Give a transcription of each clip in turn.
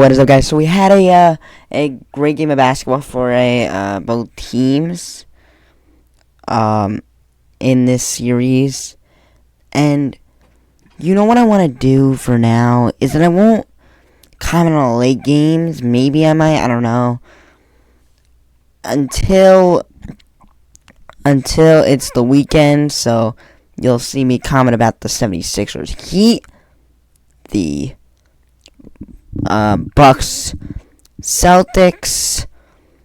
What is up, guys? So we had a great game of basketball for both teams in this series, and you know what I want to do for now is that I won't comment on late games. Maybe I might. I don't know. Until it's the weekend, so you'll see me comment about the 76ers Heat, the Bucks, Celtics.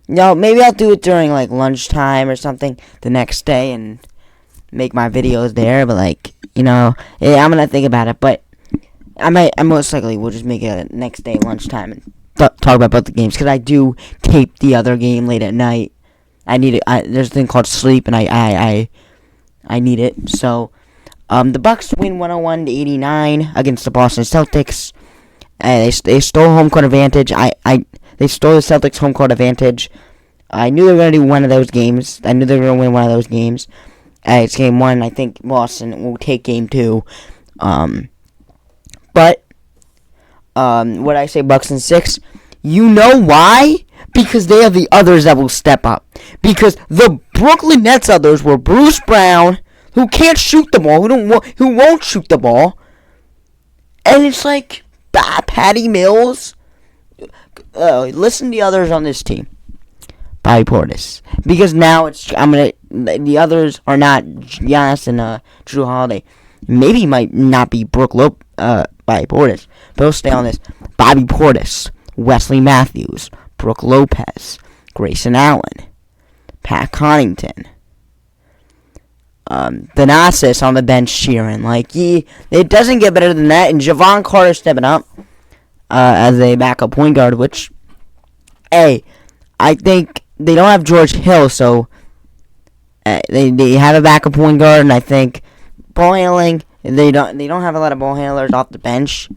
No, maybe I'll do it during like lunchtime or something the next day and make my videos there. But I'm gonna think about it. But I most likely will just make it next day lunchtime and talk about both the games, because I do tape the other game late at night. I need it. There's a thing called sleep, and I need it. So the Bucks win 101-89 against the Boston Celtics. They stole home court advantage. They stole the Celtics home court advantage. I knew they were going to do one of those games. I knew they were going to win one of those games. It's game one. I think Boston will take game two. But what I say, Bucks in 6. You know why? Because they are the others that will step up. Because the Brooklyn Nets others were Bruce Brown, who can't shoot the ball, who won't shoot the ball, and it's like Patty Mills. Listen to the others on this team. Bobby Portis. Because now the others are not Giannis and Drew Holiday. Maybe might not be Bobby Portis, but he'll stay on this. Bobby Portis, Wesley Matthews, Brook Lopez, Grayson Allen, Pat Connaughton, Thanasis on the bench cheering. It doesn't get better than that. And Javon Carter stepping up as a backup point guard, which, I think they don't have George Hill, so they have a backup point guard, and I think ball handling, they don't have a lot of ball handlers off the bench,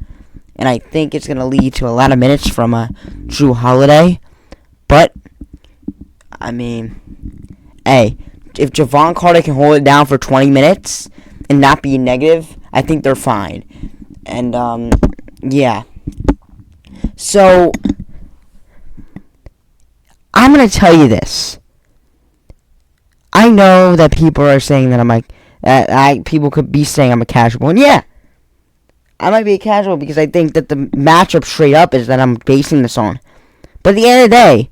and I think it's going to lead to a lot of minutes from Drew Holiday. But if Javon Carter can hold it down for 20 minutes and not be negative, I think they're fine. And, yeah. So, I'm going to tell you this. I know that people are saying that people could be saying I'm a casual. And yeah, I might be a casual because I think that the matchup straight up is that I'm basing this on. But at the end of the day,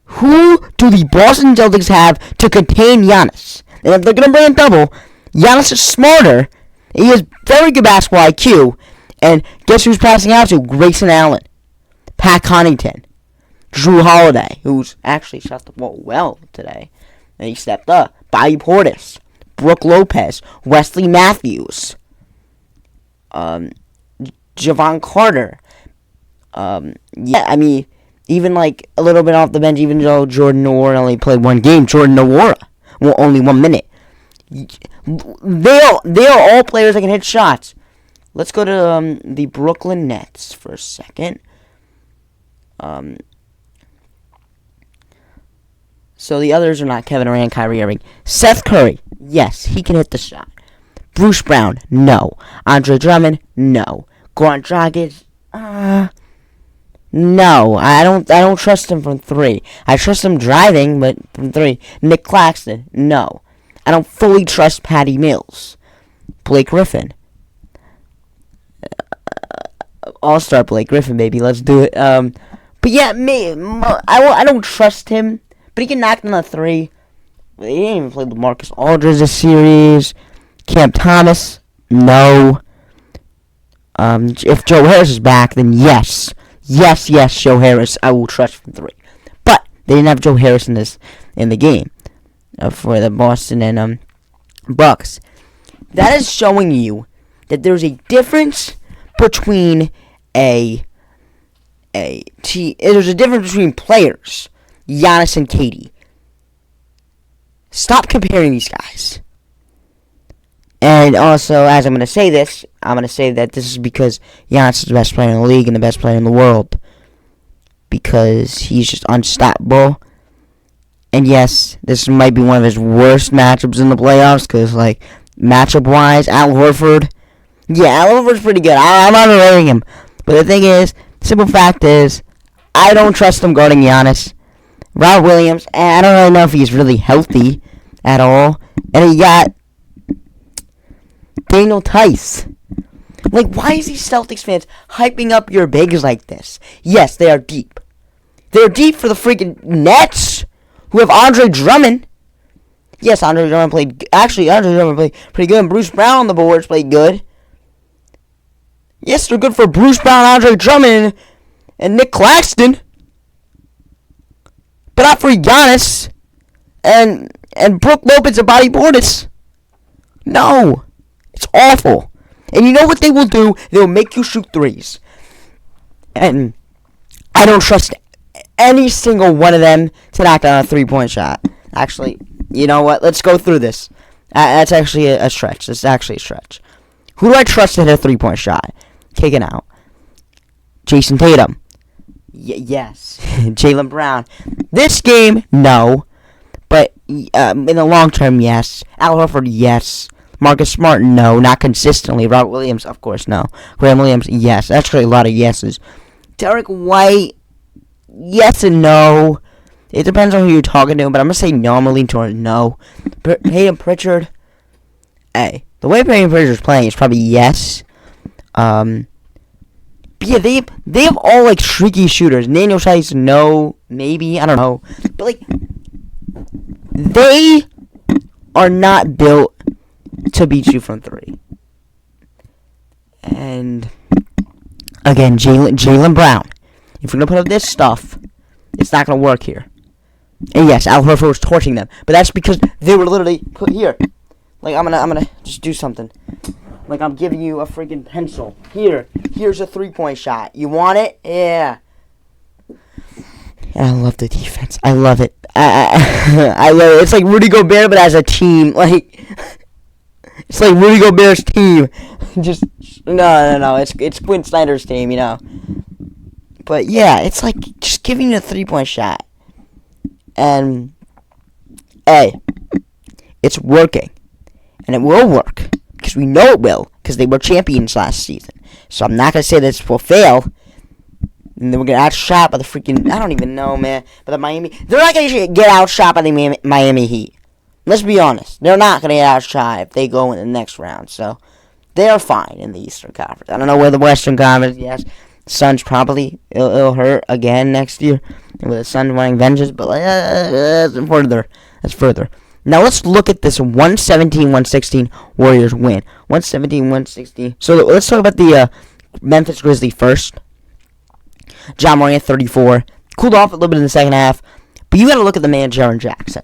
who do the Boston Celtics have to contain Giannis? And if they're going to bring a double, Giannis is smarter. He has very good basketball IQ. And guess who's passing out to? Grayson Allen, Pat Connaughton, Drew Holiday, who's actually shot the ball well today. And he stepped up. Bobby Portis, Brook Lopez, Wesley Matthews, Javon Carter. Even a little bit off the bench, even though Jordan Nwora only played one game. Jordan Nwora, only 1 minute. They are all players that can hit shots. Let's go to the Brooklyn Nets for a second. So the others are not Kevin Durant, Kyrie Irving. Seth Curry, yes, he can hit the shot. Bruce Brown, no. Andre Drummond, no. Goran Dragic, no. I don't trust him from 3. I trust him driving, but from 3. Nick Claxton, no. I don't fully trust Patty Mills. Blake Griffin. All-star Blake Griffin, baby. Let's do it. But yeah, I don't trust him. But he can knock down a 3. He didn't even play with Marcus Aldridge this series. Cam Thomas, no. If Joe Harris is back, then yes, Joe Harris, I will trust from 3. But they didn't have Joe Harris in the game for the Boston and Bucks. That is showing you that there's a difference between there's a difference between players, Giannis and KD. Stop comparing these guys. And also, as I'm going to say this, I'm going to say that this is because Giannis is the best player in the league and the best player in the world. Because he's just unstoppable. And yes, this might be one of his worst matchups in the playoffs. Because, matchup-wise, Al Horford. Yeah, Al Horford's pretty good. I'm not rating him. But the thing is, Simple fact is, I don't trust him guarding Giannis. Rob Williams, I don't really know if he's really healthy at all. And he got Daniel Tice. Like, why is these Celtics fans hyping up your bigs like this? Yes, they are deep. They're deep for the freaking Nets, who have Andre Drummond. Yes, Andre Drummond played pretty good. And Bruce Brown on the boards played good. Yes, they're good for Bruce Brown, Andre Drummond, and Nick Claxton. But not for Giannis and Brook Lopez and Bobby Portis. No. It's awful. And you know what they will do? They will make you shoot threes. And I don't trust any single one of them to knock down a three-point shot. Actually, you know what? Let's go through this. That's actually a stretch. This is actually a stretch. Who do I trust to hit a three-point shot? Taken out. Jason Tatum. Yes. Jaylen Brown. This game, no. But in the long term, yes. Al Horford, yes. Marcus Smart, no. Not consistently. Robert Williams, of course, no. Graham Williams, yes. Actually, a lot of yeses. Derek White, yes and no. It depends on who you're talking to, but I'm going to say no. I'm going to lean towards no. Peyton Pritchard, hey. The way Peyton Pritchard's playing is probably yes. But yeah, they have all, like, streaky shooters. Daniel Tice, no. Maybe. I don't know. But, like, they are not built to beat you from three. And again, Jaylen Brown. If you're gonna put up this stuff, it's not gonna work here. And yes, Al Horford was torching them, but that's because they were literally put here. Like I'm gonna just do something. Like I'm giving you a freaking pencil. Here's a 3-point shot. You want it? Yeah. And I love the defense. I love it. I love it. It's like Rudy Gobert, but as a team. Like it's like Rudy Gobert's team. Just no. It's Quinn Snyder's team, you know. But yeah, it's like just giving you a 3-point shot, and hey, it's working, and it will work because we know it will because they were champions last season. So I'm not gonna say this will fail. And then we're going to outshot by the freaking... I don't even know, man. But the Miami... They're not going to get outshot by the Miami Heat. Let's be honest. They're not going to get outshot if they go in the next round. So, they are fine in the Eastern Conference. I don't know where the Western Conference... Yes, Suns probably... It'll hurt again next year. With the Suns winning vengeance. But that's further. That's further. Now, let's look at this 117-116 Warriors win. 117-116. So, let's talk about the Memphis Grizzlies first. John Morant, 34. Cooled off a little bit in the second half. But you got to look at the man, Jaren Jackson.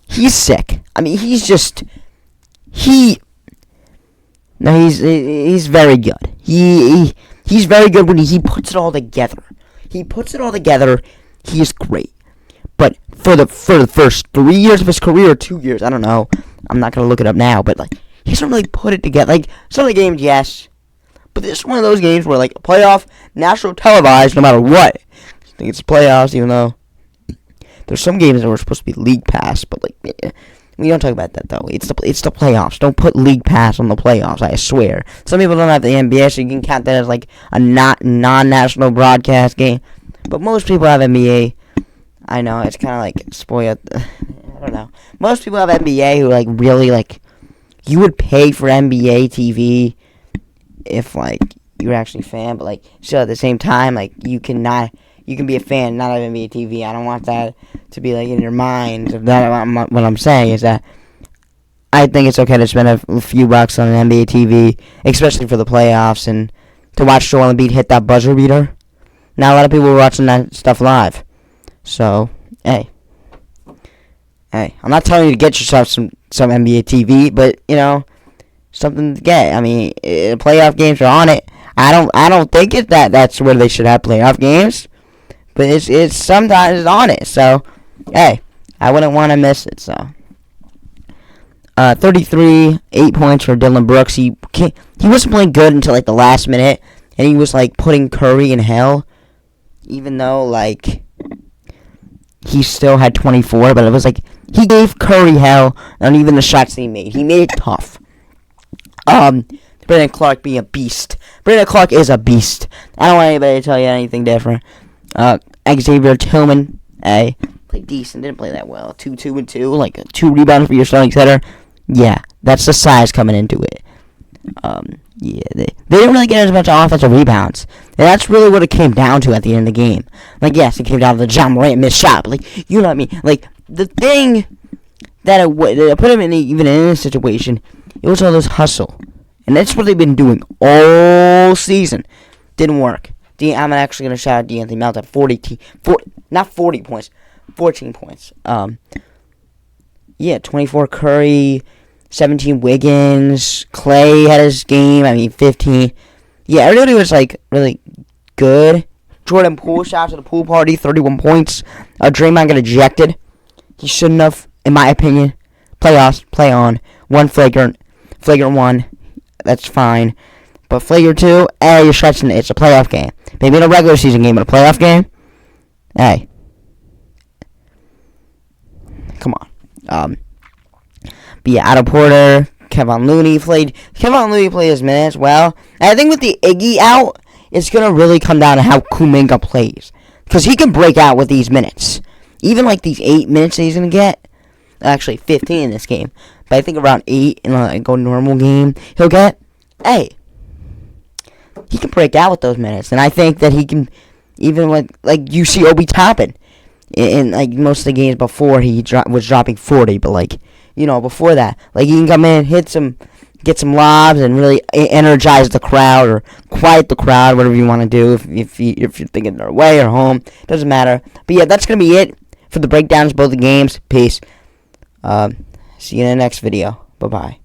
He's sick. I mean, he's just... he's very good. He's very good when he puts it all together. He is great. But for the first 3 years of his career, or 2 years, I don't know. I'm not going to look it up now. But, like, he doesn't really put it together. Like, some of the games, yes. But this is one of those games where, like, a playoff, national televised, no matter what. I think it's playoffs, even though there's some games that were supposed to be league pass. But, like, we don't talk about that, though. It's the playoffs. Don't put league pass on the playoffs, I swear. Some people don't have the NBA, so you can count that as, like, a non-national broadcast game. But most people have NBA. I know, it's kind of, like, spoiled. I don't know. Most people have NBA who, like, really, like, you would pay for NBA TV if, like, you're actually a fan, but, like, still at the same time, like, you can be a fan and not have NBA TV. I don't want that to be, like, in your mind. What I'm saying is that I think it's okay to spend a few bucks on an NBA TV, especially for the playoffs, and to watch Joel Embiid hit that buzzer beater. Now, a lot of people are watching that stuff live. So, hey, I'm not telling you to get yourself some NBA TV, but, you know, something to get. I mean, playoff games are on it. I don't think that's where they should have playoff games, but it's sometimes on it. So, hey, I wouldn't want to miss it. So, 33, 8 points for Dylan Brooks. He wasn't playing good until like the last minute, and he was like putting Curry in hell, even though like he still had 24. But it was like he gave Curry hell on even the shots that he made. He made it tough. Brandon Clark being a beast. Brandon Clark is a beast. I don't want anybody to tell you anything different. Xavier Tillman, played decent. Didn't play that well. 2-2-2, like 2 rebounds for your starting center. Yeah, that's the size coming into it. Yeah, they didn't really get as much offensive rebounds. And that's really what it came down to at the end of the game. Like, yes, it came down to the John Morant missed shot. But, like, you know what I mean? Like, the thing that put him in even in this situation, it was all this hustle. And that's what they've been doing all season. Didn't work. I'm actually going to shout out D'Anthony Melton at not 40 points, 14 points. Yeah, 24 Curry, 17 Wiggins, Clay had his game, 15. Yeah, everybody was, like, really good. Jordan Poole, shout out to the pool party, 31 points. Draymond got ejected. He shouldn't have, in my opinion. Playoffs, play on. One flagrant one, that's fine. But flagrant 2, you're stretching it. It's a playoff game. Maybe in a regular season game, but a playoff game? Hey. Come on. But yeah, Otto Porter, Kevon Looney played his minutes well. And I think with the Iggy out, it's going to really come down to how Kuminga plays. Because he can break out with these minutes. Even like these 8 minutes that he's going to get. Actually, 15 in this game. But I think around 8 in a normal game, he'll get. He can break out with those minutes. And I think that he can, even like you see Obi Toppin. In like most of the games before he was dropping 40. But like, before that. Like, he can come in, get some lobs, and really energize the crowd, or quiet the crowd, whatever you want to do, if you're thinking they're away or home. Doesn't matter. But yeah, that's going to be it for the breakdowns of both the games. Peace. See you in the next video. Bye-bye.